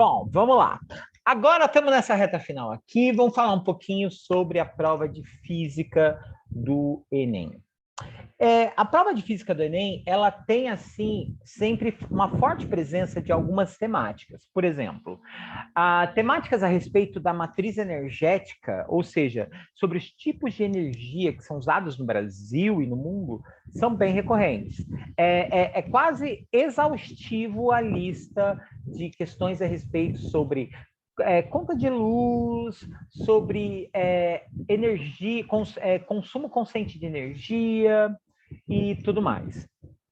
Bom, vamos lá. Agora estamos nessa reta final aqui, vamos falar um pouquinho sobre a prova de física do Enem. A prova de física do Enem, ela tem, assim, sempre uma forte presença de algumas temáticas. Por exemplo, temáticas a respeito da matriz energética, ou seja, sobre os tipos de energia que são usados no Brasil e no mundo, são bem recorrentes. É quase exaustivo a lista de questões a respeito sobre conta de luz, sobre energia, consumo consciente de energia e tudo mais.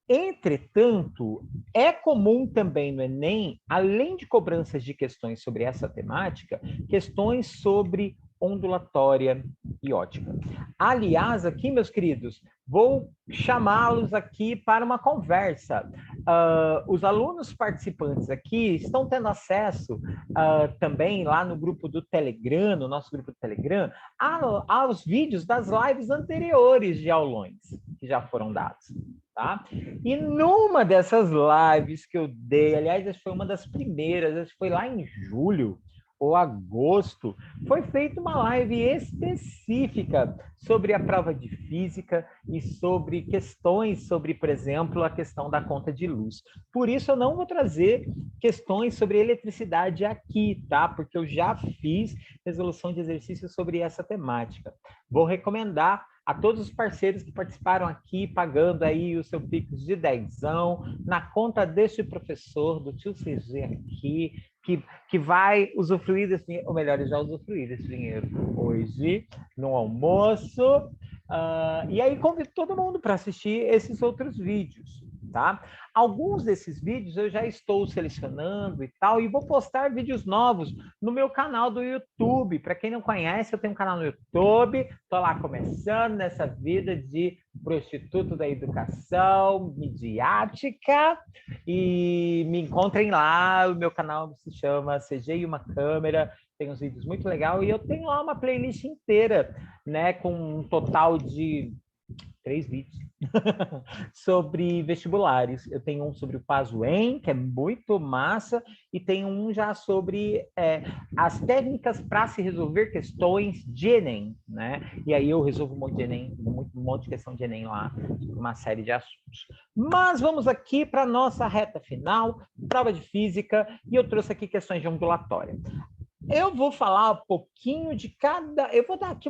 Entretanto, é comum também no Enem, além de cobranças de questões sobre essa temática, questões sobre ondulatória e ótica. Aliás, aqui, meus queridos, vou chamá-los aqui para uma conversa. Os alunos participantes aqui estão tendo acesso também lá no grupo do Telegram, no nosso grupo do Telegram, aos vídeos das lives anteriores de aulões que já foram dados. Tá? E numa dessas lives que eu dei, aliás, essa foi uma das primeiras, essa foi lá em julho ou agosto, foi feita uma live específica sobre a prova de física e sobre questões sobre, por exemplo, a questão da conta de luz. Por isso eu não vou trazer questões sobre eletricidade aqui, tá? Porque eu já fiz resolução de exercícios sobre essa temática. Vou recomendar a todos os parceiros que participaram aqui, pagando aí o seu Pix de 10ão, na conta deste professor, do tio CG aqui, que vai usufruir desse dinheiro, ou melhor, já usufruir desse dinheiro hoje, no almoço. E aí convido todo mundo para assistir esses outros vídeos, tá? Alguns desses vídeos eu já estou selecionando e tal, e vou postar vídeos novos no meu canal do YouTube. Para quem não conhece, eu tenho um canal no YouTube, estou lá começando nessa vida de prostituto da educação midiática, e me encontrem lá, o meu canal se chama CG e uma Câmera, tem uns vídeos muito legais, e eu tenho lá uma playlist inteira, né, com um total de 3 vídeos sobre vestibulares. Eu tenho um sobre o Pazuem, que é muito massa, e tem um já sobre as técnicas para se resolver questões de Enem, né? E aí eu resolvo um monte de Enem, um monte de questão de Enem lá, uma série de assuntos. Mas vamos aqui para a nossa reta final, prova de física, e eu trouxe aqui questões de ondulatória. Eu vou falar um pouquinho de cada... Eu vou dar aqui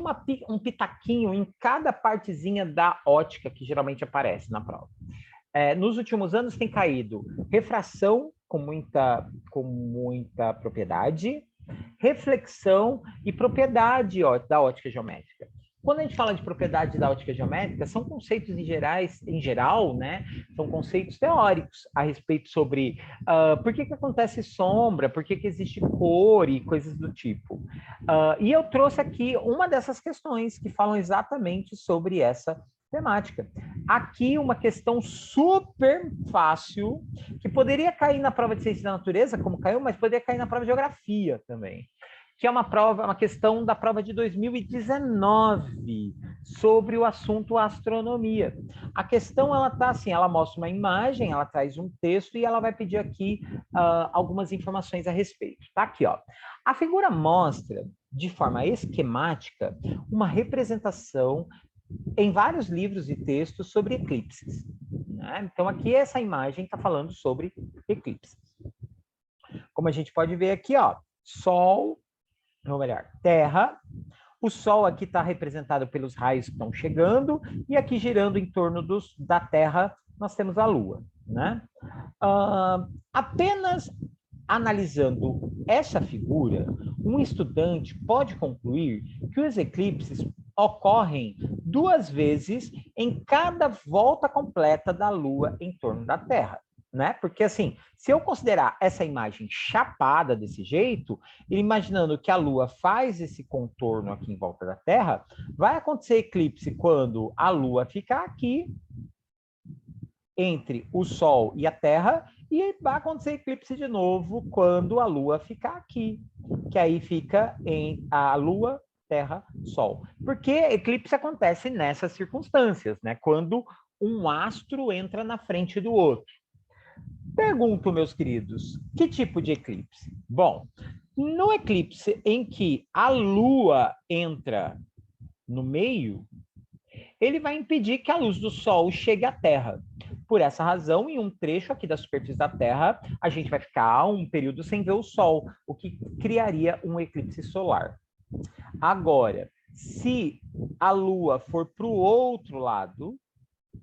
um pitaquinho em cada partezinha da ótica que geralmente aparece na prova. Nos últimos anos tem caído refração com muita propriedade, reflexão e propriedade da ótica geométrica. Quando a gente fala de propriedade da ótica geométrica, são conceitos em geral, né? São conceitos teóricos a respeito sobre por que acontece sombra, por que existe cor e coisas do tipo. E eu trouxe aqui uma dessas questões que falam exatamente sobre essa temática. Aqui uma questão super fácil, que poderia cair na prova de ciência da natureza, como caiu, mas poderia cair na prova de geografia também, que é uma questão da prova de 2019 sobre o assunto astronomia. A questão, ela tá assim, ela mostra uma imagem, ela traz um texto e ela vai pedir aqui algumas informações a respeito. Tá aqui, ó. A figura mostra, de forma esquemática, uma representação em vários livros e textos sobre eclipses, né? Então, aqui essa imagem está falando sobre eclipses. Como a gente pode ver aqui, ó, Sol, ou melhor, Terra. O Sol aqui está representado pelos raios que estão chegando, e aqui girando em torno da Terra, nós temos a Lua, né? Apenas analisando essa figura, um estudante pode concluir que os eclipses ocorrem 2 vezes em cada volta completa da Lua em torno da Terra, né? Porque, assim, se eu considerar essa imagem chapada desse jeito, imaginando que a Lua faz esse contorno aqui em volta da Terra, vai acontecer eclipse quando a Lua ficar aqui, entre o Sol e a Terra, e vai acontecer eclipse de novo quando a Lua ficar aqui, que aí fica em a Lua, Terra, Sol. Porque eclipse acontece nessas circunstâncias, né? Quando um astro entra na frente do outro. Pergunto, meus queridos, que tipo de eclipse? Bom, no eclipse em que a Lua entra no meio, ele vai impedir que a luz do Sol chegue à Terra. Por essa razão, em um trecho aqui da superfície da Terra, a gente vai ficar um período sem ver o Sol, o que criaria um eclipse solar. Agora, se a Lua for para o outro lado,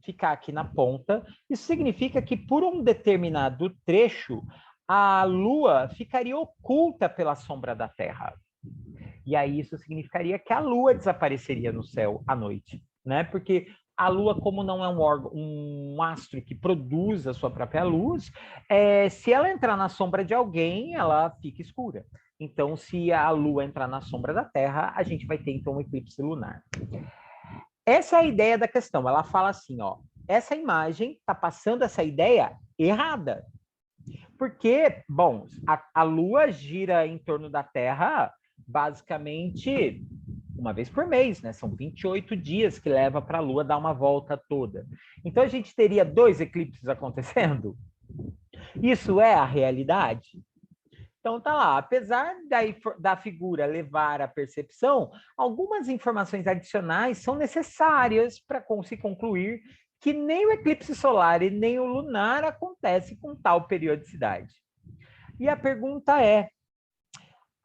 ficar aqui na ponta, isso significa que por um determinado trecho, a Lua ficaria oculta pela sombra da Terra. E aí isso significaria que a Lua desapareceria no céu à noite, né? Porque a Lua, como não é um astro que produz a sua própria luz, se ela entrar na sombra de alguém, ela fica escura. Então, se a Lua entrar na sombra da Terra, a gente vai ter, então, um eclipse lunar. Essa é a ideia da questão. Ela fala assim, ó, essa imagem está passando essa ideia errada. Porque, bom, a Lua gira em torno da Terra basicamente uma vez por mês, né? São 28 dias que leva para a Lua dar uma volta toda. Então, a gente teria 2 eclipses acontecendo? Isso é a realidade? Então, tá lá. Apesar da figura levar à percepção, algumas informações adicionais são necessárias para se concluir que nem o eclipse solar e nem o lunar acontece com tal periodicidade. E a pergunta é,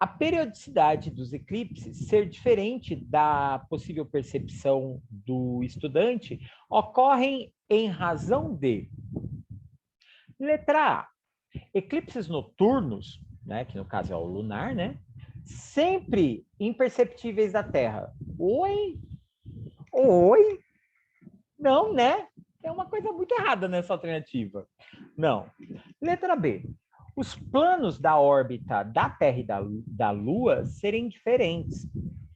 a periodicidade dos eclipses ser diferente da possível percepção do estudante ocorrem em razão de: letra A, eclipses noturnos, né, que no caso é o lunar, né, sempre imperceptíveis da Terra. Oi? Oi? Não, né? É uma coisa muito errada nessa alternativa. Não. Letra B. Os planos da órbita da Terra e da Lua serem diferentes.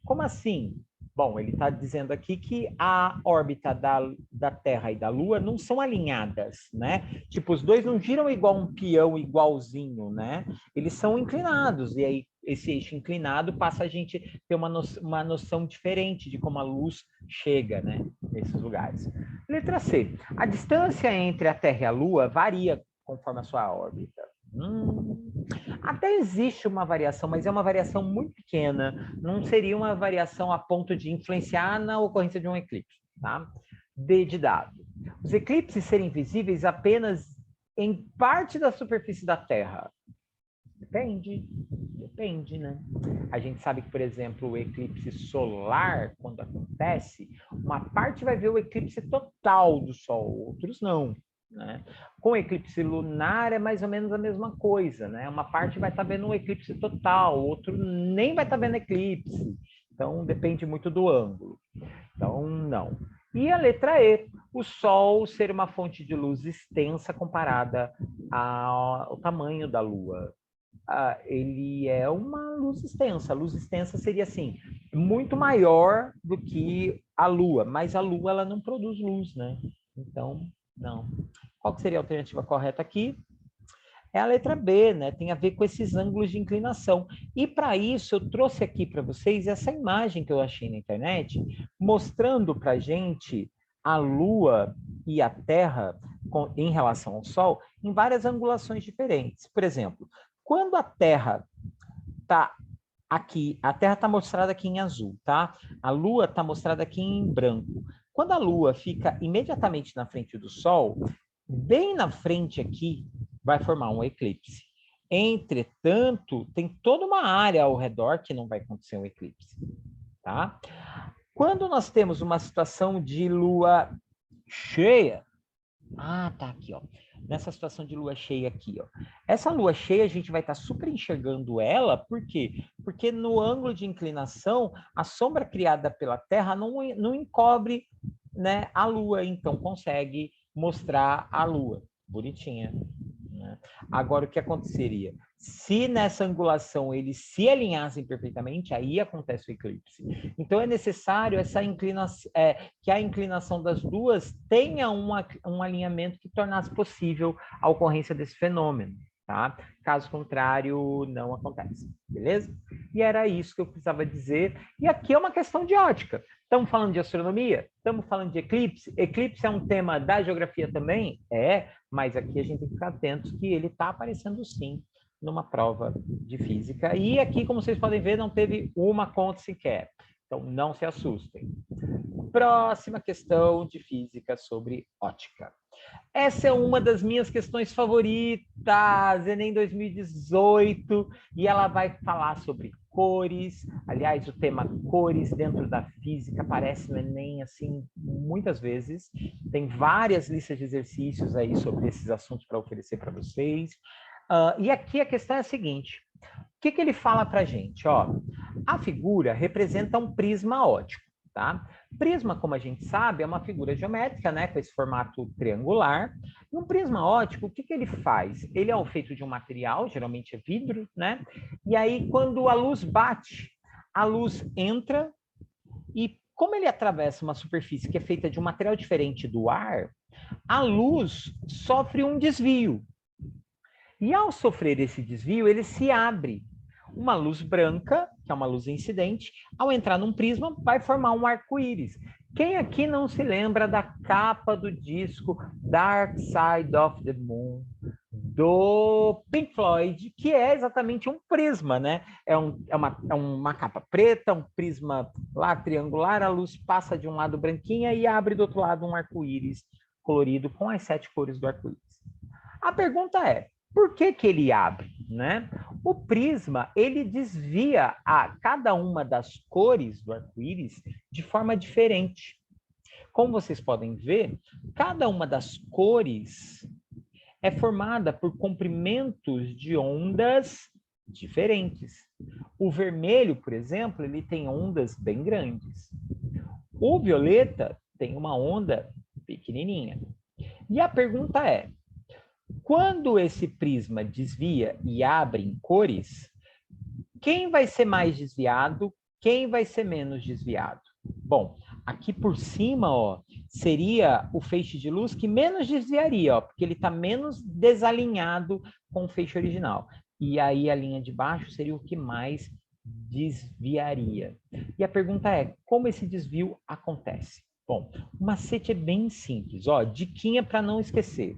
Como assim? Bom, ele está dizendo aqui que a órbita da Terra e da Lua não são alinhadas, né? Tipo, os dois não giram igual um peão igualzinho, né? Eles são inclinados, e aí esse eixo inclinado passa a gente ter uma noção diferente de como a luz chega, né? Nesses lugares. Letra C. A distância entre a Terra e a Lua varia conforme a sua órbita. Até existe uma variação, mas é uma variação muito pequena, não seria uma variação a ponto de influenciar na ocorrência de um eclipse, tá? D de dado. Os eclipses serem visíveis apenas em parte da superfície da Terra. Depende, né? A gente sabe que, por exemplo, o eclipse solar, quando acontece, uma parte vai ver o eclipse total do Sol, outros não. Né? Com o eclipse lunar é mais ou menos a mesma coisa, né? Uma parte vai estar vendo um eclipse total, outro nem vai estar vendo eclipse. Então depende muito do ângulo. Então não. E a letra E, o Sol ser uma fonte de luz extensa comparada ao tamanho da Lua. Ele é uma luz extensa. A luz extensa seria assim, muito maior do que a Lua, mas a Lua ela não produz luz, né? Então não. Qual que seria a alternativa correta aqui? É a letra B, né? Tem a ver com esses ângulos de inclinação. E para isso, eu trouxe aqui para vocês essa imagem que eu achei na internet, mostrando para a gente a Lua e a Terra em relação ao Sol em várias angulações diferentes. Por exemplo, quando a Terra está aqui, a Terra está mostrada aqui em azul, tá? A Lua está mostrada aqui em branco. Quando a Lua fica imediatamente na frente do Sol, bem na frente aqui vai formar um eclipse. Entretanto, tem toda uma área ao redor que não vai acontecer um eclipse, tá? Quando nós temos uma situação de Lua cheia, tá aqui, ó. Nessa situação de lua cheia aqui, ó. Essa lua cheia a gente vai estar super enxergando ela, por quê? Porque no ângulo de inclinação, a sombra criada pela Terra não encobre, né, a lua, então consegue mostrar a lua. Bonitinha. Né? Agora, o que aconteceria? Se nessa angulação eles se alinhassem perfeitamente, aí acontece o eclipse. Então, é necessário essa inclinação, que a inclinação das duas tenha um alinhamento que tornasse possível a ocorrência desse fenômeno. tá? Caso contrário, não acontece, beleza? E era isso que eu precisava dizer. E aqui é uma questão de ótica. Estamos falando de astronomia? Estamos falando de eclipse? Eclipse é um tema da geografia também? É, mas aqui a gente tem que ficar atentos que ele está aparecendo sim numa prova de física. E aqui, como vocês podem ver, não teve uma conta sequer. Então, não se assustem. Próxima questão de física sobre ótica. Essa é uma das minhas questões favoritas, Enem 2018, e ela vai falar sobre cores. Aliás, o tema cores dentro da física aparece no Enem, assim, muitas vezes. Tem várias listas de exercícios aí sobre esses assuntos para oferecer para vocês. E aqui a questão é a seguinte, o que ele fala para a gente? Ó, a figura representa um prisma óptico, tá? Prisma, como a gente sabe, é uma figura geométrica, né, com esse formato triangular. E um prisma óptico, o que ele faz? Ele é feito de um material, geralmente é vidro, né? E aí, quando a luz bate, a luz entra e, como ele atravessa uma superfície que é feita de um material diferente do ar, a luz sofre um desvio. E ao sofrer esse desvio, ele se abre. Uma luz branca, que é uma luz incidente, ao entrar num prisma, vai formar um arco-íris. Quem aqui não se lembra da capa do disco Dark Side of the Moon, do Pink Floyd, que é exatamente um prisma, né? É uma capa preta, um prisma lá triangular, a luz passa de um lado branquinha e abre do outro lado um arco-íris colorido com as 7 cores do arco-íris. A pergunta é, por que ele abre, né? O prisma, ele desvia a cada uma das cores do arco-íris de forma diferente. Como vocês podem ver, cada uma das cores é formada por comprimentos de ondas diferentes. O vermelho, por exemplo, ele tem ondas bem grandes. O violeta tem uma onda pequenininha. E a pergunta é, quando esse prisma desvia e abre em cores, quem vai ser mais desviado, quem vai ser menos desviado? Bom, aqui por cima, ó, seria o feixe de luz que menos desviaria, ó, porque ele está menos desalinhado com o feixe original. E aí a linha de baixo seria o que mais desviaria. E a pergunta é, como esse desvio acontece? Bom, o macete é bem simples, ó, diquinha para não esquecer.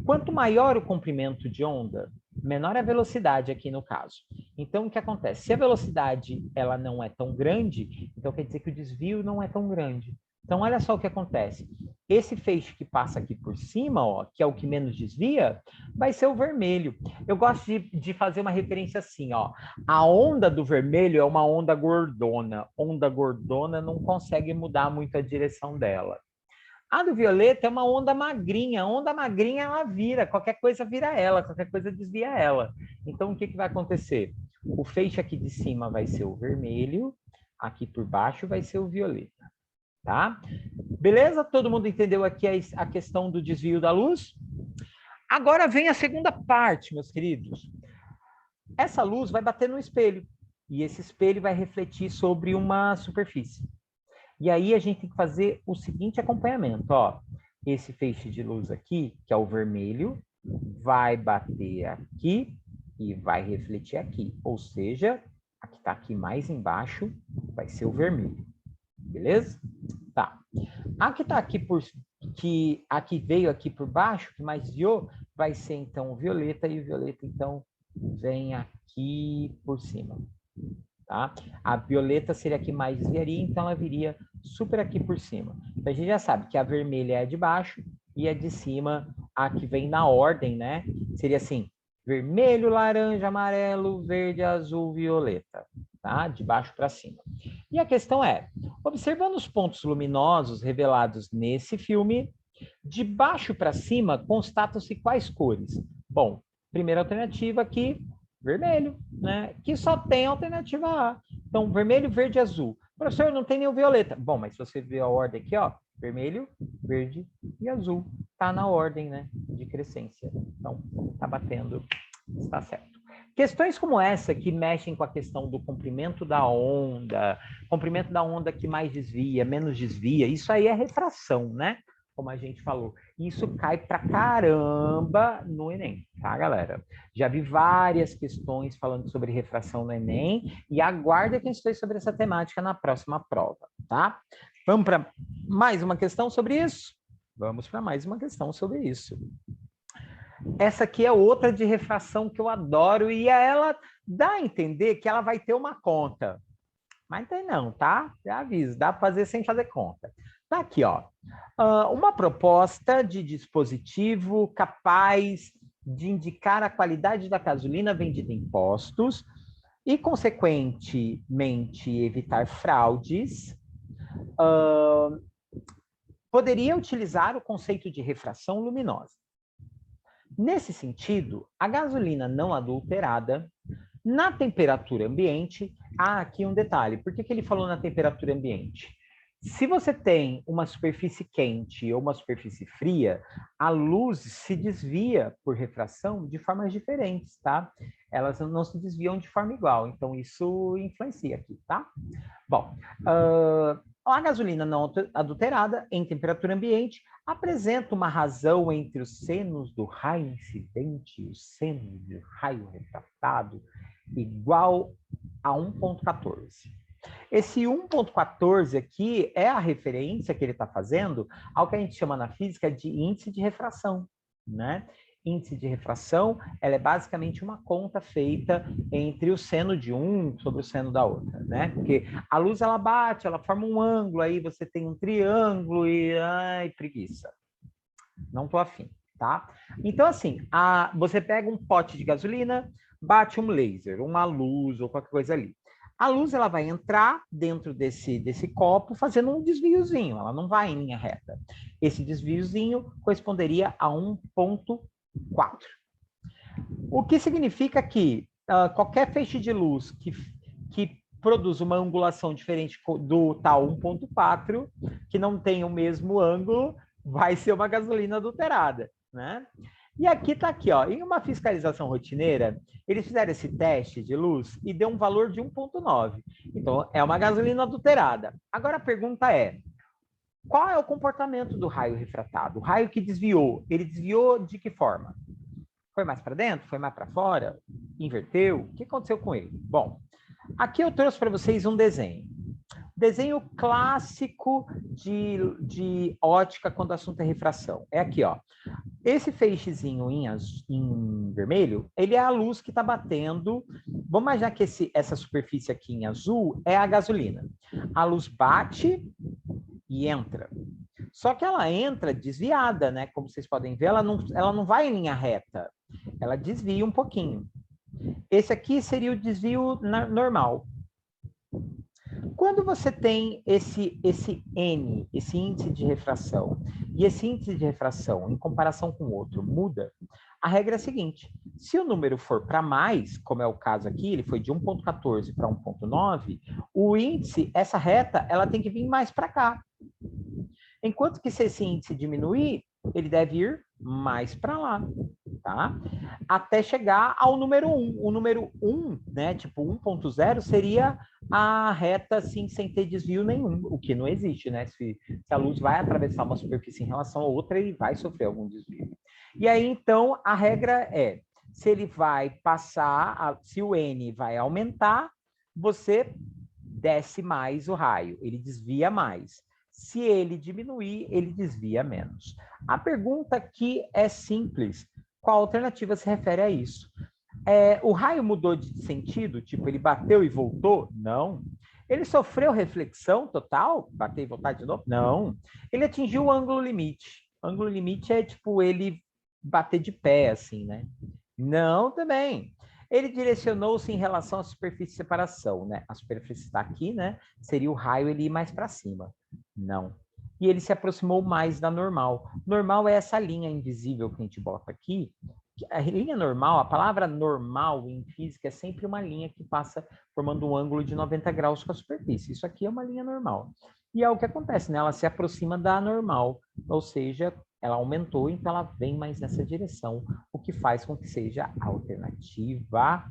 Quanto maior o comprimento de onda, menor a velocidade aqui no caso. Então, o que acontece? Se a velocidade ela não é tão grande, então quer dizer que o desvio não é tão grande. Então, olha só o que acontece. Esse feixe que passa aqui por cima, ó, que é o que menos desvia, vai ser o vermelho. Eu gosto de fazer uma referência assim, ó. A onda do vermelho é uma onda gordona. Onda gordona não consegue mudar muito a direção dela. A do violeta é uma onda magrinha. A onda magrinha, ela vira. Qualquer coisa vira ela. Qualquer coisa desvia ela. Então, o que vai acontecer? O feixe aqui de cima vai ser o vermelho. Aqui por baixo vai ser o violeta. Tá? Beleza? Todo mundo entendeu aqui a questão do desvio da luz? Agora vem a segunda parte, meus queridos. Essa luz vai bater no espelho. E esse espelho vai refletir sobre uma superfície. E aí a gente tem que fazer o seguinte acompanhamento, ó. Esse feixe de luz aqui, que é o vermelho, vai bater aqui e vai refletir aqui. Ou seja, a que está aqui mais embaixo vai ser o vermelho. Beleza? Tá. A que está aqui a que veio aqui por baixo, que mais desviou, vai ser então o violeta, e o violeta então vem aqui por cima. Tá? A violeta seria a que mais desviaria, então ela viria super aqui por cima. Então a gente já sabe que a vermelha é a de baixo e a de cima, a que vem na ordem, né? Seria assim, vermelho, laranja, amarelo, verde, azul, violeta, tá? De baixo para cima. E a questão é, observando os pontos luminosos revelados nesse filme, de baixo para cima constatam-se quais cores? Bom, primeira alternativa aqui, vermelho, né? Que só tem a alternativa A. Então, vermelho, verde, azul. Professor, não tem nenhum violeta. Bom, mas se você ver a ordem aqui, ó, vermelho, verde e azul. Tá na ordem, né, de crescência. Então, tá batendo, está certo. Questões como essa que mexem com a questão do comprimento da onda que mais desvia, menos desvia, isso aí é refração, né? como a gente falou. Isso cai pra caramba no Enem, tá, galera? Já vi várias questões falando sobre refração no Enem e aguarda questões sobre essa temática na próxima prova, tá? Vamos para mais uma questão sobre isso? Vamos para mais uma questão sobre isso. Essa aqui é outra de refração que eu adoro e ela dá a entender que ela vai ter uma conta. Mas tem não, tá? Já aviso, dá para fazer sem fazer conta. Tá aqui, ó. Uma proposta de dispositivo capaz de indicar a qualidade da gasolina vendida em postos e, consequentemente, evitar fraudes. Poderia utilizar o conceito de refração luminosa. Nesse sentido, a gasolina não adulterada, na temperatura ambiente, há aqui um detalhe. Por que ele falou na temperatura ambiente? Se você tem uma superfície quente ou uma superfície fria, a luz se desvia por refração de formas diferentes, tá? Elas não se desviam de forma igual, então isso influencia aqui, tá? Bom, a gasolina não adulterada em temperatura ambiente apresenta uma razão entre os senos do raio incidente e os senos do raio refratado igual a 1,14. Esse 1,14 aqui é a referência que ele está fazendo ao que a gente chama na física de índice de refração, né? Índice de refração, ela é basicamente uma conta feita entre o seno de um sobre o seno da outra, né? Porque a luz, ela bate, ela forma um ângulo, aí você tem um triângulo e... ai, preguiça. Não tô afim, tá? Então, assim, você pega um pote de gasolina, bate um laser, uma luz ou qualquer coisa ali. A luz, ela vai entrar dentro desse copo fazendo um desviozinho, ela não vai em linha reta. Esse desviozinho corresponderia a 1,4. O que significa que qualquer feixe de luz que produz uma angulação diferente do tal 1,4, que não tem o mesmo ângulo, vai ser uma gasolina adulterada, né? E aqui tá aqui, ó, em uma fiscalização rotineira, eles fizeram esse teste de luz e deu um valor de 1,9. Então, é uma gasolina adulterada. Agora a pergunta é, qual é o comportamento do raio refratado? O raio que desviou, ele desviou de que forma? Foi mais para dentro? Foi mais para fora? Inverteu? O que aconteceu com ele? Bom, aqui eu trouxe para vocês um desenho. Desenho clássico de ótica quando o assunto é refração. É aqui, ó. Esse feixezinho em vermelho, ele é a luz que está batendo. Vamos imaginar que essa superfície aqui em azul é a gasolina. A luz bate e entra. Só que ela entra desviada, né? Como vocês podem ver, ela não vai em linha reta. Ela desvia um pouquinho. Esse aqui seria o desvio normal. Quando você tem esse N, esse índice de refração, e esse índice de refração, em comparação com o outro, muda, a regra é a seguinte: se o número for para mais, como é o caso aqui, ele foi de 1,14 para 1,9, o índice, essa reta, ela tem que vir mais para cá. Enquanto que se esse índice diminuir, ele deve ir mais para lá, tá? Até chegar ao número 1. O número 1, né, tipo 1,0, seria a reta assim, sem ter desvio nenhum, o que não existe, né? Se a luz vai atravessar uma superfície em relação a outra, ele vai sofrer algum desvio. E aí, então, a regra é, se ele vai passar, se o N vai aumentar, você desce mais o raio, ele desvia mais. Se ele diminuir, ele desvia menos. A pergunta aqui é simples. Qual alternativa se refere a isso? O raio mudou de sentido? Tipo, ele bateu e voltou? Não. Ele sofreu reflexão total? Bater e voltar de novo? Não. Ele atingiu o ângulo limite. O ângulo limite é, tipo, ele bater de pé, assim, né? Não, também. Ele direcionou-se em relação à superfície de separação, né? A superfície está aqui, né? Seria o raio ele ir mais para cima. Não. E ele se aproximou mais da normal. Normal é essa linha invisível que a gente bota aqui. A linha normal, a palavra normal em física é sempre uma linha que passa formando um ângulo de 90 graus com a superfície. Isso aqui é uma linha normal. E é o que acontece, né? Ela se aproxima da normal, ou seja, ela aumentou, então ela vem mais nessa direção, o que faz com que seja a alternativa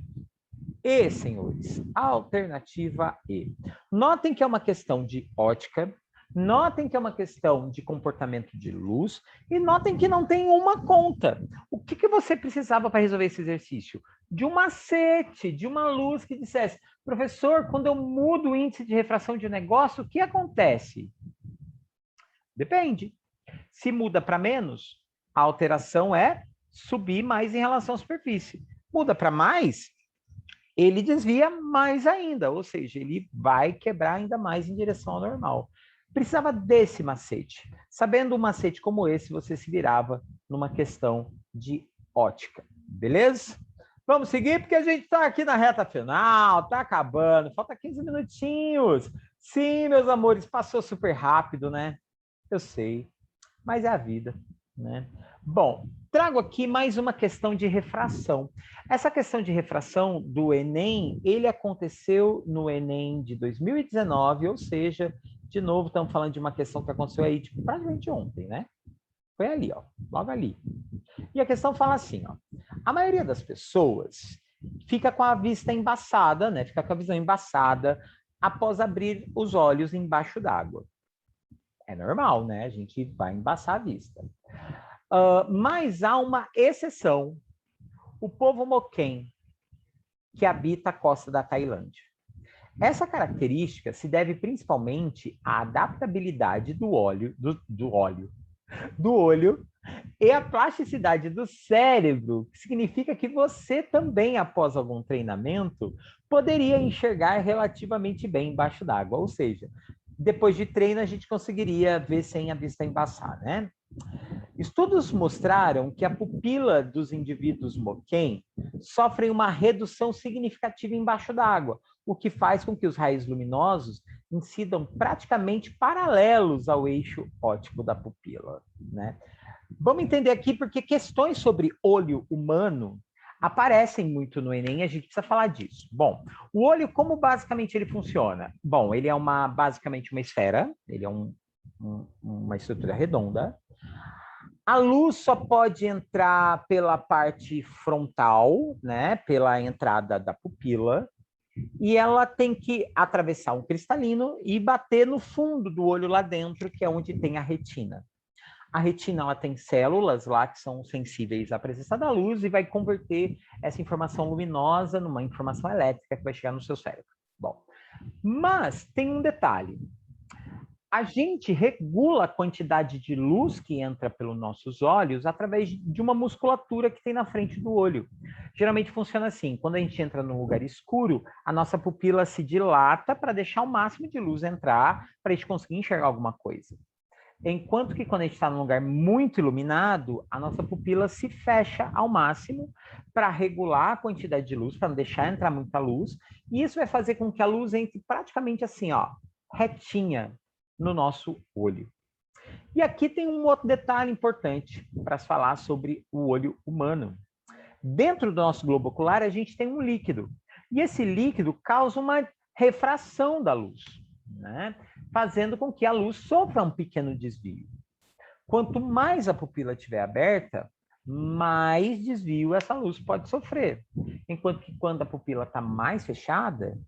E, senhores. Alternativa E. Notem que é uma questão de ótica, Notem que é uma questão de comportamento de luz e notem que não tem uma conta. O que você precisava para resolver esse exercício? De um macete, de uma luz que dissesse, professor, quando eu mudo o índice de refração de um negócio, o que acontece? Depende. Se muda para menos, a alteração é subir mais em relação à superfície. Muda para mais, ele desvia mais ainda, ou seja, ele vai quebrar ainda mais em direção ao normal. Precisava desse macete. Sabendo um macete como esse, você se virava numa questão de ótica, beleza? Vamos seguir, porque a gente está aqui na reta final, está acabando, falta 15 minutinhos. Sim, meus amores, passou super rápido, né? Eu sei, mas é a vida, né? Bom, trago aqui mais uma questão de refração. Essa questão de refração do Enem, ele aconteceu no Enem de 2019, ou seja, de novo, estamos falando de uma questão que aconteceu aí tipo, praticamente ontem, né? Foi ali, ó, logo ali. E a questão fala assim, ó, a maioria das pessoas fica com a vista embaçada, né? Fica com a visão embaçada após abrir os olhos embaixo d'água. É normal, né? A gente vai embaçar a vista. Mas há uma exceção. O povo Moken, que habita a costa da Tailândia. Essa característica se deve principalmente à adaptabilidade do olho e à plasticidade do cérebro, que significa que você também, após algum treinamento, poderia enxergar relativamente bem embaixo d'água. Ou seja, depois de treino, a gente conseguiria ver sem a vista embaçar, né? Estudos mostraram que a pupila dos indivíduos Moken sofrem uma redução significativa embaixo d'água, o que faz com que os raios luminosos incidam praticamente paralelos ao eixo óptico da pupila, né? Vamos entender aqui porque questões sobre olho humano aparecem muito no Enem, a gente precisa falar disso. Bom, o olho, como basicamente ele funciona? Bom, ele é basicamente uma esfera, ele é uma estrutura redonda. A luz só pode entrar pela parte frontal, né, pela entrada da pupila, e ela tem que atravessar um cristalino e bater no fundo do olho lá dentro, que é onde tem a retina. A retina ela tem células lá que são sensíveis à presença da luz e vai converter essa informação luminosa numa informação elétrica que vai chegar no seu cérebro. Bom, mas tem um detalhe. A gente regula a quantidade de luz que entra pelos nossos olhos através de uma musculatura que tem na frente do olho. Geralmente funciona assim, quando a gente entra num lugar escuro, a nossa pupila se dilata para deixar o máximo de luz entrar, para a gente conseguir enxergar alguma coisa. Enquanto que quando a gente está num lugar muito iluminado, a nossa pupila se fecha ao máximo para regular a quantidade de luz, para não deixar entrar muita luz, e isso vai fazer com que a luz entre praticamente assim, ó, retinha no nosso olho. E aqui tem um outro detalhe importante para se falar sobre o olho humano. Dentro do nosso globo ocular, a gente tem um líquido. E esse líquido causa uma refração da luz, né? Fazendo com que a luz sofra um pequeno desvio. Quanto mais a pupila estiver aberta, mais desvio essa luz pode sofrer. Enquanto que quando a pupila está mais fechada,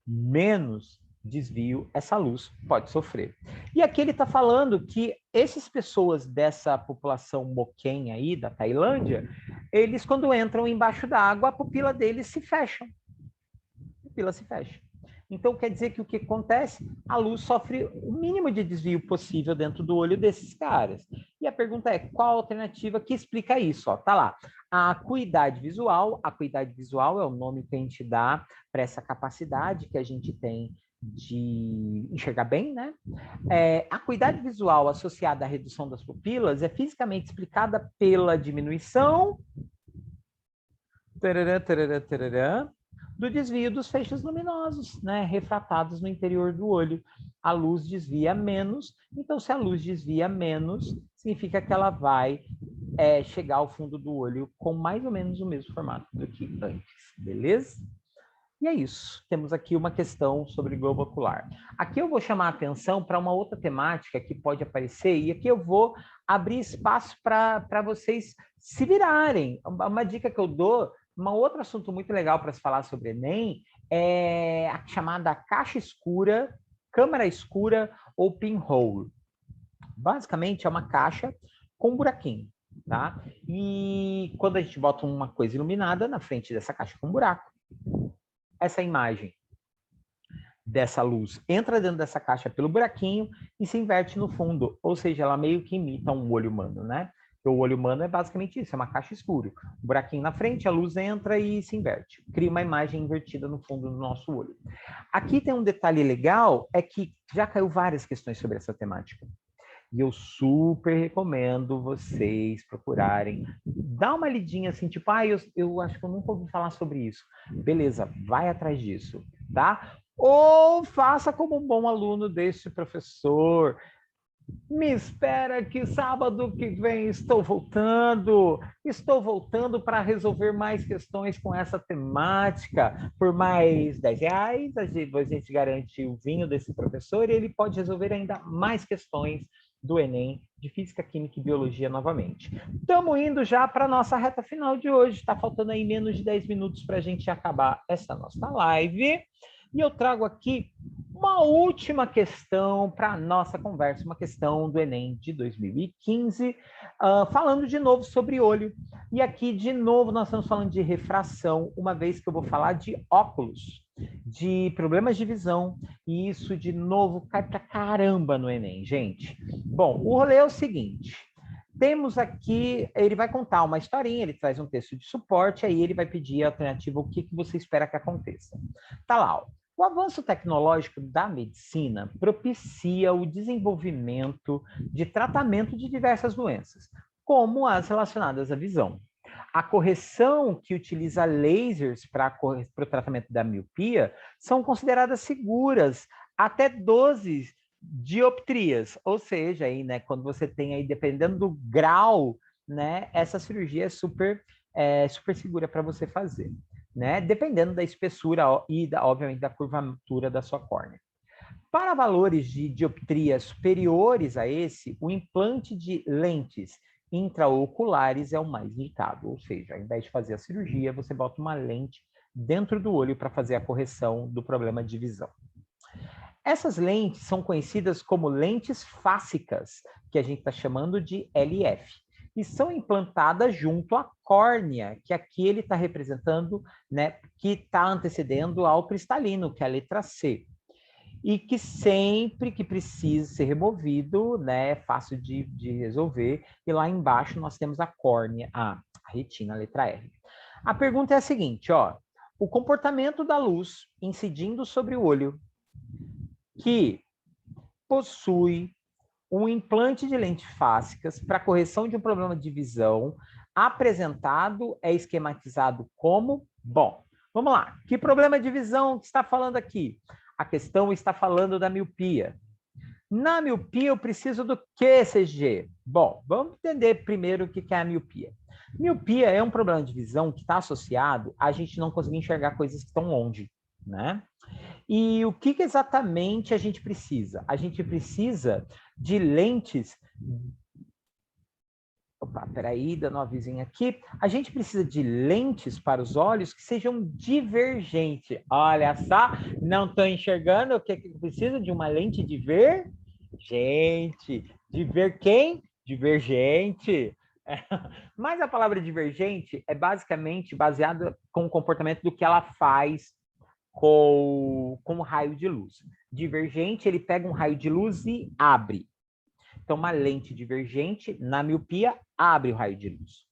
menos desvio essa luz pode sofrer. E aqui ele está falando que essas pessoas dessa população Moken aí, da Tailândia, eles quando entram embaixo da água, a pupila deles se fecha. A pupila se fecha. Então, quer dizer que o que acontece? A luz sofre o mínimo de desvio possível dentro do olho desses caras. E a pergunta é, qual a alternativa que explica isso? Ó, tá lá. A acuidade visual é o nome que a gente dá para essa capacidade que a gente tem de enxergar bem, né? A acuidade visual associada à redução das pupilas é fisicamente explicada pela diminuição do desvio dos feixes luminosos, né, refratados no interior do olho. A luz desvia menos, então se a luz desvia menos, significa que ela vai chegar ao fundo do olho com mais ou menos o mesmo formato do que antes, beleza? E é isso, temos aqui uma questão sobre globo ocular. Aqui eu vou chamar a atenção para uma outra temática que pode aparecer, e aqui eu vou abrir espaço para vocês se virarem. Uma dica que eu dou, um outro assunto muito legal para se falar sobre Enem, é a chamada caixa escura câmara escura ou pinhole. Basicamente, é uma caixa com um buraquinho, tá? E quando a gente bota uma coisa iluminada na frente dessa caixa com um buraco, essa imagem dessa luz entra dentro dessa caixa pelo buraquinho e se inverte no fundo, ou seja, ela meio que imita um olho humano, né? O olho humano é basicamente isso, é uma caixa escura. Um buraquinho na frente, a luz entra e se inverte. Cria uma imagem invertida no fundo do nosso olho. Aqui tem um detalhe legal, é que já caiu várias questões sobre essa temática. E eu super recomendo vocês procurarem. Dá uma lidinha assim, tipo, eu acho que eu nunca ouvi falar sobre isso. Beleza, vai atrás disso, tá? Ou faça como um bom aluno deste professor. Me espera que sábado que vem estou voltando. Estou voltando para resolver mais questões com essa temática. Por mais R$10, a gente garante o vinho desse professor e ele pode resolver ainda mais questões do Enem, de Física, Química e Biologia novamente. Estamos indo já para a nossa reta final de hoje. Está faltando aí menos de 10 minutos para a gente acabar essa nossa live. E eu trago aqui uma última questão para a nossa conversa, uma questão do Enem de 2015, falando de novo sobre olho. E aqui, de novo, nós estamos falando de refração, uma vez que eu vou falar de óculos, de problemas de visão, e isso, de novo, cai pra caramba no Enem, gente. Bom, o rolê é o seguinte. Temos aqui, ele vai contar uma historinha, ele traz um texto de suporte, aí ele vai pedir a alternativa, o que você espera que aconteça. Tá lá, ó. O avanço tecnológico da medicina propicia o desenvolvimento de tratamento de diversas doenças, como as relacionadas à visão. A correção que utiliza lasers para o tratamento da miopia são consideradas seguras até 12 dioptrias, ou seja, aí, né, quando você tem aí, dependendo do grau, né, essa cirurgia é super segura para você fazer. Né? Dependendo da espessura e, obviamente, da curvatura da sua córnea. Para valores de dioptria superiores a esse, o implante de lentes intraoculares é o mais indicado, ou seja, ao invés de fazer a cirurgia, você bota uma lente dentro do olho para fazer a correção do problema de visão. Essas lentes são conhecidas como lentes fásicas, que a gente está chamando de LF. E são implantadas junto à córnea, que aqui ele está representando, né, que está antecedendo ao cristalino, que é a letra C. E que sempre que precisa ser removido, né, é fácil de resolver. E lá embaixo nós temos a córnea, a retina, a letra R. A pergunta é a seguinte, ó. O comportamento da luz incidindo sobre o olho, que possui um implante de lentes fásicas para correção de um problema de visão apresentado é esquematizado como... Bom, vamos lá. Que problema de visão que está falando aqui? A questão está falando da miopia. Na miopia, eu preciso do que, CG? Bom, vamos entender primeiro o que é a miopia. Miopia é um problema de visão que está associado a gente não conseguir enxergar coisas que estão longe, né? E o que exatamente a gente precisa? A gente precisa de lentes... Opa, peraí, dando uma vizinha aqui. A gente precisa de lentes para os olhos que sejam divergentes. Olha só, não estou enxergando. O que precisa de uma lente divergente? De ver quem? Divergente. Mas a palavra divergente é basicamente baseada com o comportamento do que ela faz com raio de luz. Divergente, ele pega um raio de luz e abre. Então, uma lente divergente, na miopia, abre o raio de luz.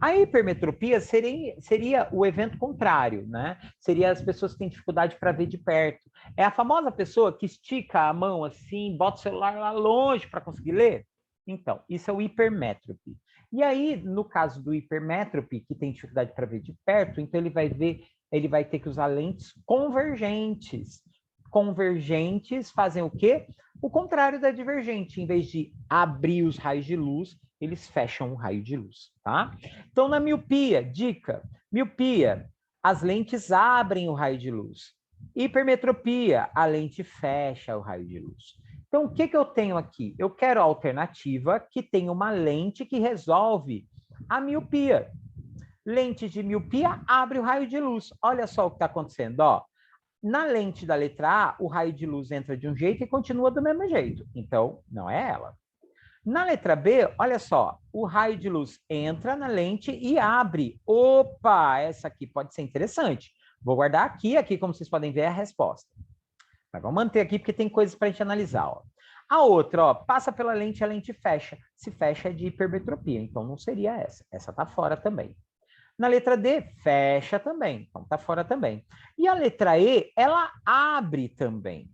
A hipermetropia seria o evento contrário, né? Seria as pessoas que têm dificuldade para ver de perto. É a famosa pessoa que estica a mão assim, bota o celular lá longe para conseguir ler. Então, isso é o hipermétrope. E aí, no caso do hipermétrope, que tem dificuldade para ver de perto, então ele vai ter que usar lentes convergentes. Convergentes fazem o quê? O contrário da divergente. Em vez de abrir os raios de luz, eles fecham o raio de luz, tá? Então, na miopia, dica, miopia, as lentes abrem o raio de luz. Hipermetropia, a lente fecha o raio de luz. Então, o que eu tenho aqui? Eu quero a alternativa que tem uma lente que resolve a miopia. Lente de miopia abre o raio de luz. Olha só o que está acontecendo, ó. Na lente da letra A, o raio de luz entra de um jeito e continua do mesmo jeito. Então, não é ela. Na letra B, olha só, o raio de luz entra na lente e abre. Opa, essa aqui pode ser interessante. Vou guardar aqui, como vocês podem ver, é a resposta. Mas vamos manter aqui porque tem coisas para a gente analisar. Ó. A outra, ó, passa pela lente e a lente fecha. Se fecha é de hipermetropia, então não seria essa. Essa está fora também. Na letra D, fecha também, então está fora também. E a letra E, ela abre também.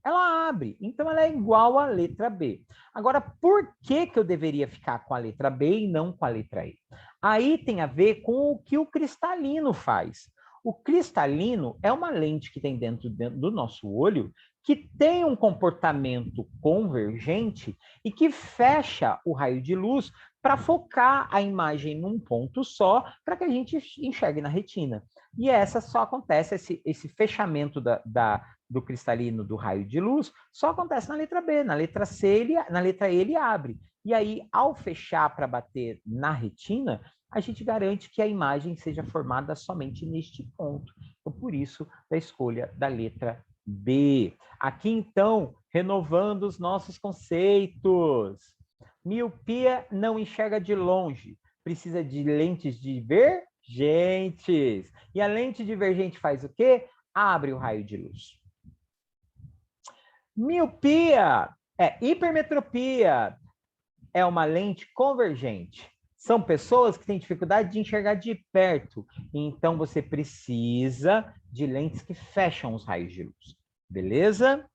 Ela abre, então ela é igual à letra B. Agora, por que eu deveria ficar com a letra B e não com a letra E? Aí tem a ver com o que o cristalino faz. O cristalino é uma lente que tem dentro do nosso olho que tem um comportamento convergente e que fecha o raio de luz para focar a imagem num ponto só, para que a gente enxergue na retina. E essa só acontece, esse fechamento do cristalino do raio de luz, só acontece na letra B. Na letra C, na letra E, ele abre. E aí, ao fechar para bater na retina, a gente garante que a imagem seja formada somente neste ponto. Então, por isso, da escolha da letra B. Aqui, então, renovando os nossos conceitos. Miopia não enxerga de longe, precisa de lentes divergentes. E a lente divergente faz o quê? Abre o raio de luz. Miopia hipermetropia, é uma lente convergente. São pessoas que têm dificuldade de enxergar de perto. Então, você precisa de lentes que fecham os raios de luz. Beleza?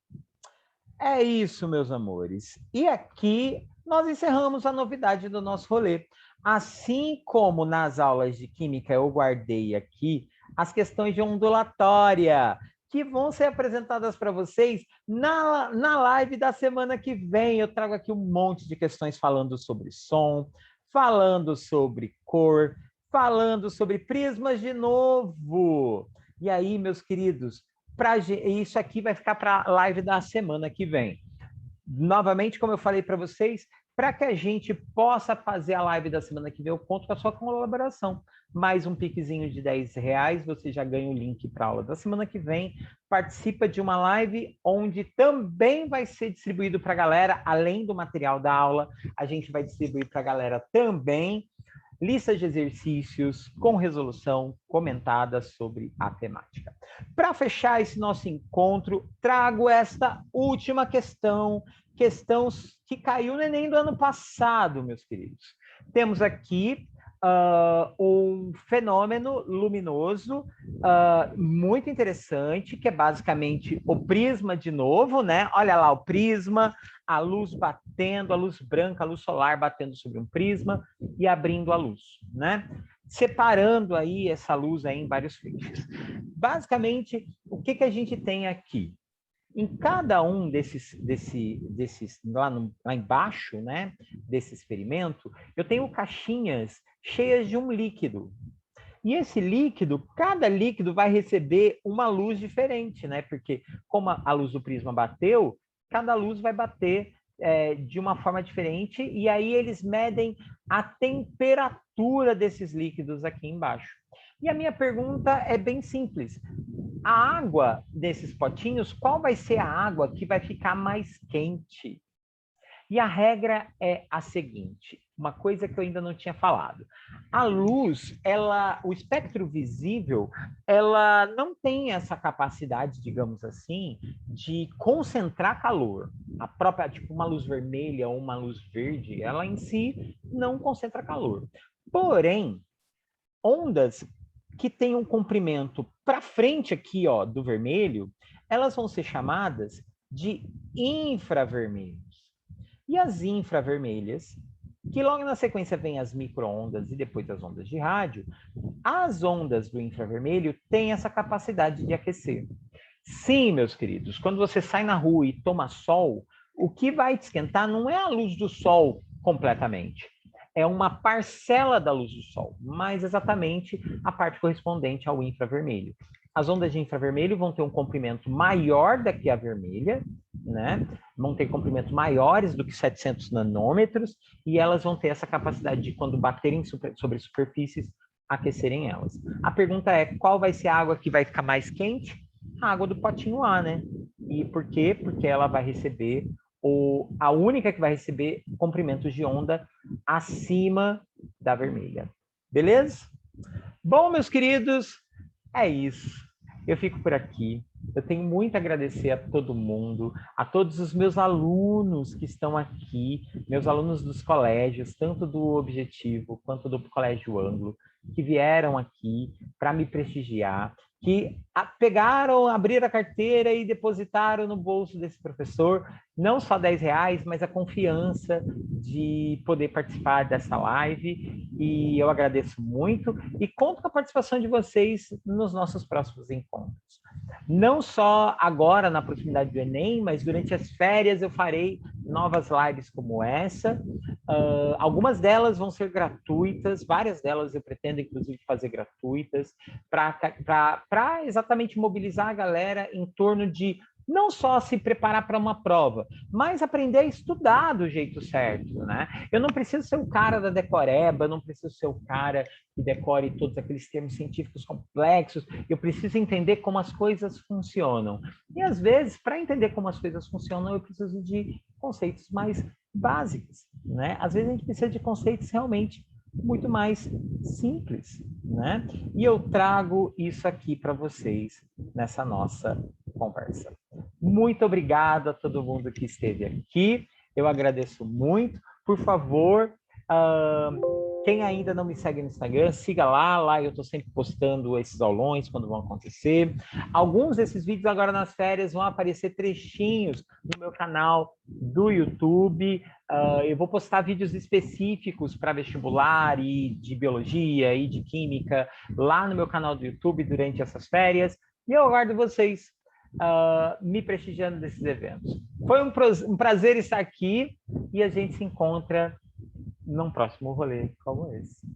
É isso, meus amores. E aqui nós encerramos a novidade do nosso rolê. Assim como nas aulas de química eu guardei aqui as questões de ondulatória, que vão ser apresentadas para vocês na live da semana que vem. Eu trago aqui um monte de questões falando sobre som, falando sobre cor, falando sobre prismas de novo. E aí, meus queridos, isso aqui vai ficar para a live da semana que vem. Novamente, como eu falei para vocês, para que a gente possa fazer a live da semana que vem, eu conto com a sua colaboração. Mais um piquezinho de R$10, você já ganha o link para a aula da semana que vem. Participa de uma live onde também vai ser distribuído para a galera, além do material da aula, a gente vai distribuir para a galera também listas de exercícios com resolução comentada sobre a temática. Para fechar esse nosso encontro, trago esta última questão que caiu no Enem do ano passado, meus queridos. Temos aqui um fenômeno luminoso muito interessante, que é basicamente o prisma de novo, né? Olha lá o prisma, a luz batendo, a luz branca, a luz solar batendo sobre um prisma e abrindo a luz, né? Separando aí essa luz aí em vários feixes. Basicamente, o que a gente tem aqui? Em cada um desses lá embaixo, né, desse experimento, eu tenho caixinhas cheias de um líquido. E esse líquido, cada líquido vai receber uma luz diferente, né? Porque como a luz do prisma bateu, cada luz vai bater de uma forma diferente, e aí eles medem a temperatura desses líquidos aqui embaixo. E a minha pergunta é bem simples. A água desses potinhos, qual vai ser a água que vai ficar mais quente? E a regra é a seguinte, uma coisa que eu ainda não tinha falado. A luz, o espectro visível, ela não tem essa capacidade, digamos assim, de concentrar calor. A própria, tipo uma luz vermelha ou uma luz verde, ela em si não concentra calor. Porém, ondas que têm um comprimento para frente aqui, ó, do vermelho, elas vão ser chamadas de infravermelhos. E as infravermelhas, que logo na sequência vem as microondas e depois as ondas de rádio, as ondas do infravermelho têm essa capacidade de aquecer. Sim, meus queridos, quando você sai na rua e toma sol, o que vai te esquentar não é a luz do sol completamente, é uma parcela da luz do sol, mais exatamente a parte correspondente ao infravermelho. As ondas de infravermelho vão ter um comprimento maior do que a vermelha, né? Vão ter comprimentos maiores do que 700 nanômetros, e elas vão ter essa capacidade de, quando baterem sobre superfícies, aquecerem elas. A pergunta é, qual vai ser a água que vai ficar mais quente? a água do potinho A, né? E por quê? Porque ela vai receber, a única que vai receber comprimentos de onda acima da vermelha. Beleza? Bom, meus queridos, é isso. Eu fico por aqui. Eu tenho muito a agradecer a todo mundo, a todos os meus alunos que estão aqui, meus alunos dos colégios, tanto do Objetivo quanto do Colégio Anglo, que vieram aqui para me prestigiar, que pegaram, abriram a carteira e depositaram no bolso desse professor não só R$10, mas a confiança de poder participar dessa live. E eu agradeço muito e conto com a participação de vocês nos nossos próximos encontros. Não só agora na proximidade do Enem, mas durante as férias eu farei novas lives como essa. Algumas delas vão ser gratuitas, várias delas eu pretendo, inclusive, fazer gratuitas, para exatamente mobilizar a galera em torno de não só se preparar para uma prova, mas aprender a estudar do jeito certo, né? Eu não preciso ser o cara da decoreba, eu não preciso ser o cara que decore todos aqueles termos científicos complexos, eu preciso entender como as coisas funcionam. E, às vezes, para entender como as coisas funcionam, eu preciso de conceitos mais básicos, né? Às vezes a gente precisa de conceitos realmente muito mais simples, né? E eu trago isso aqui para vocês nessa nossa conversa. Muito obrigado a todo mundo que esteve aqui. Eu agradeço muito. Por favor, quem ainda não me segue no Instagram, siga lá eu estou sempre postando esses aulões quando vão acontecer. Alguns desses vídeos agora nas férias vão aparecer trechinhos no meu canal do YouTube. Eu vou postar vídeos específicos para vestibular e de biologia e de química lá no meu canal do YouTube durante essas férias. E eu aguardo vocês me prestigiando desses eventos. Foi um prazer estar aqui e a gente se encontra num próximo rolê como esse.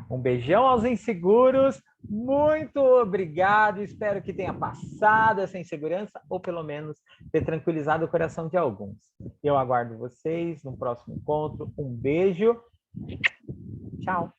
Um beijão aos inseguros, muito obrigado, espero que tenha passado essa insegurança, ou pelo menos ter tranquilizado o coração de alguns. Eu aguardo vocês no próximo encontro, um beijo, tchau!